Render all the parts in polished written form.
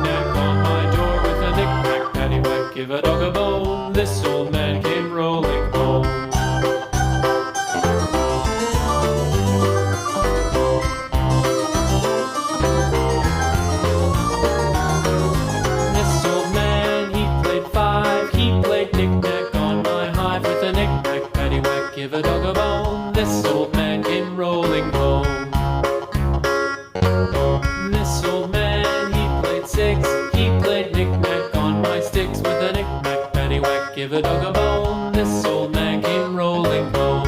knick-knack on my door with a knick-knack, paddywhack, give a dog a bone. This old man came rolling home. This old man, he played five. He played knick-knack on my hive with a knick-knack, paddywhack, give a dog a bone. This old man came rolling home. This old man, he played six. He played knick-knack on my sticks with a knick-knack, paddywhack, give a dog a bone. This old man came rolling home.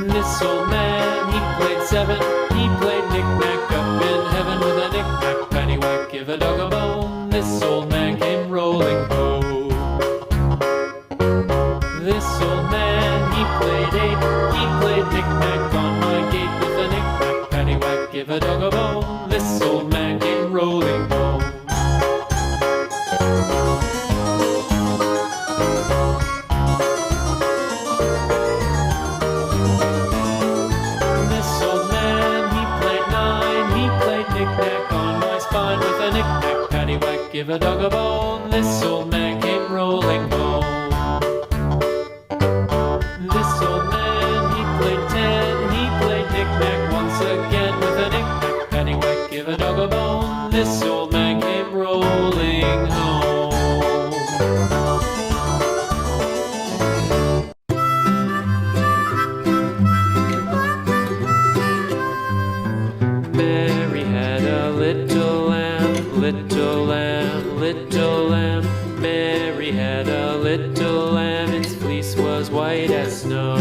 This old man, he played seven. He played knick-knack up in heaven with a knick-knack, paddywhack, give a dog a bone. This old man came rolling home. This old man, he played eight. He played knick-knack on my gate with a knick-knack, paddywhack, give a dog a bone. This old man came rolling home. This old man, he played nine. He played knick-knack on my spine with a knick-knack, paddywhack, give a dog a bone. This old man came rolling home. This old man, he played ten. He played knick-knack once again with a knick-knack, paddywhack, give a dog a bone. This old man came rolling home. Mary had a little lamb, little lamb, little lamb. Mary had a little lamb, its fleece was white as snow.